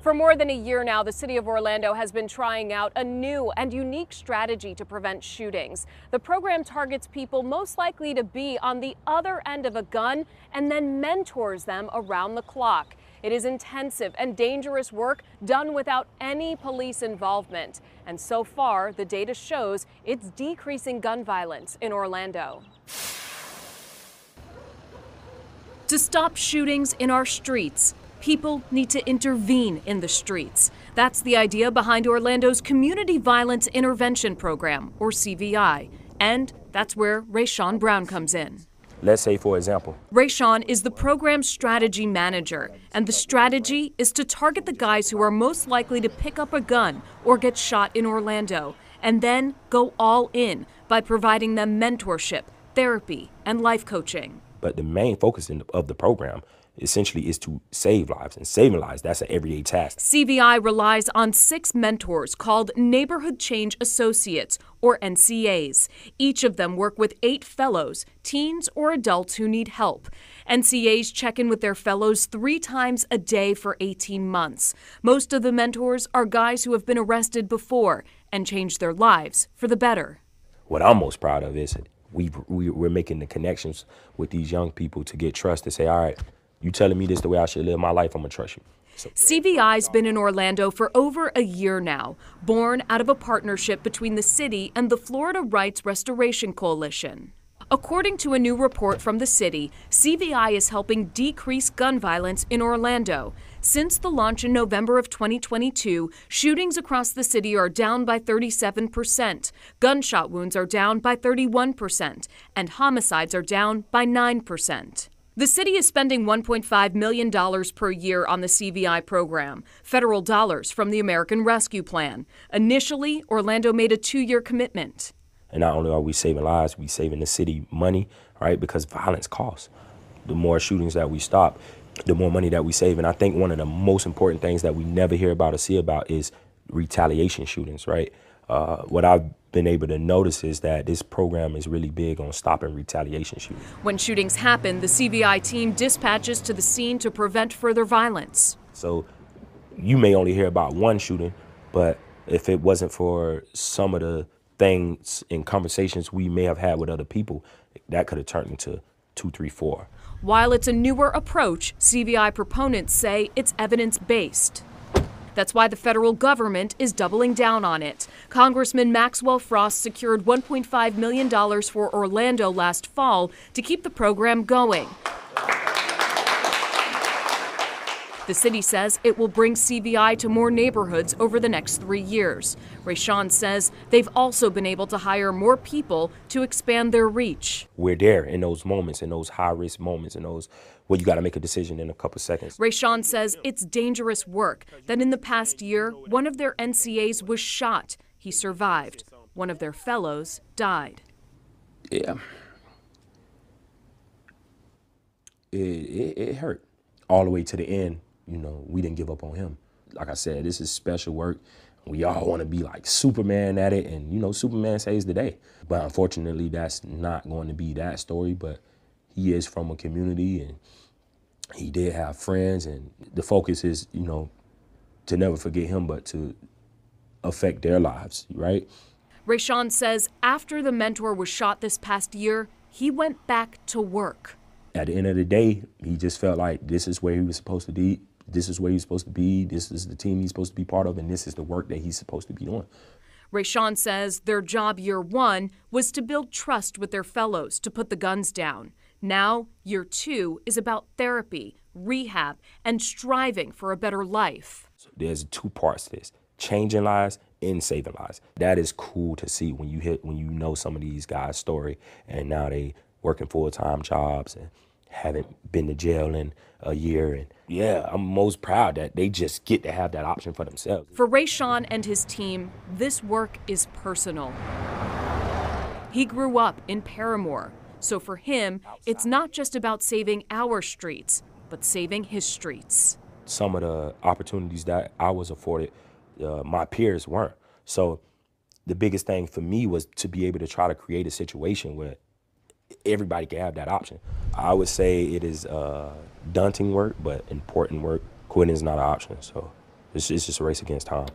For more than a year now, the city of Orlando has been trying out a new and unique strategy to prevent shootings. The program targets people most likely to be on the other end of a gun and then mentors them around the clock. It is intensive and dangerous work done without any police involvement. And so far, the data shows it's decreasing gun violence in Orlando. To stop shootings in our streets, people need to intervene in the streets. That's the idea behind Orlando's Community Violence Intervention Program, or CVI. And that's where Rayshawn Brown comes in. Let's say, for example, Rayshawn is the program strategy manager, and the strategy is to target the guys who are most likely to pick up a gun or get shot in Orlando, and then go all in by providing them mentorship, therapy, and life coaching. But the main focus of the program essentially is to save lives, and saving lives, that's an everyday task. CVI relies on 6 mentors called Neighborhood Change Associates, or NCAs. Each of them work with 8 fellows, teens or adults who need help. NCAs check in with their fellows 3 times a day for 18 months. Most of the mentors are guys who have been arrested before and changed their lives for the better. What I'm most proud of is we're making the connections with these young people to get trust, to say, all right, you telling me this the way I should live my life, I'm gonna trust you. So. CVI's been in Orlando for over a year now, born out of a partnership between the city and the Florida Rights Restoration Coalition. According to a new report from the city, CVI is helping decrease gun violence in Orlando. Since the launch in November of 2022, shootings across the city are down by 37%, gunshot wounds are down by 31%, and homicides are down by 9%. The city is spending $1.5 million per year on the CVI program, federal dollars from the American Rescue Plan. Initially, Orlando made a 2-year commitment. And not only are we saving lives, we're saving the city money, right? Because violence costs. The more shootings that we stop, the more money that we save. And I think one of the most important things that we never hear about or see about is retaliation shootings, right? What I've been able to notice is that this program is really big on stopping retaliation shootings. When shootings happen, the CVI team dispatches to the scene to prevent further violence. So you may only hear about one shooting, but if it wasn't for some of the things and conversations we may have had with other people, that could have turned into 2, 3, 4. While it's a newer approach, CVI proponents say it's evidence-based. That's why the federal government is doubling down on it. Congressman Maxwell Frost secured $1.5 million for Orlando last fall to keep the program going. The city says it will bring CVI to more neighborhoods over the next 3 years. Rayshawn says they've also been able to hire more people to expand their reach. We're there in those moments, in those high-risk moments, in those where you got to make a decision in a couple seconds. Rayshawn says it's dangerous work, that in the past year, one of their NCAs was shot. He survived. One of their fellows died. Yeah. It hurt all the way to the end. You know, we didn't give up on him. Like I said, this is special work. We all want to be like Superman at it, and, you know, Superman saves the day. But unfortunately, that's not going to be that story. But he is from a community, and he did have friends, and the focus is, you know, to never forget him, but to affect their lives, right? Rayshawn says after the mentor was shot this past year, he went back to work. At the end of the day, he just felt like this is where he was supposed to be. This is where he's supposed to be. This is the team he's supposed to be part of, and this is the work that he's supposed to be doing. Rayshawn says their job year 1 was to build trust with their fellows to put the guns down. Now, year 2 is about therapy, rehab, and striving for a better life. So there's 2 parts to this: changing lives and saving lives. That is cool to see when you know some of these guys' story, and now they working full-time jobs and haven't been to jail in a year. And yeah, I'm most proud that they just get to have that option for themselves. For Rayshawn and his team, this work is personal. He grew up in Paramore, so for him, it's not just about saving our streets, but saving his streets. Some of the opportunities that I was afforded, my peers weren't. So the biggest thing for me was to be able to try to create a situation where everybody can have that option. I would say it is daunting work, but important work. Quitting is not an option, so It's just a race against time.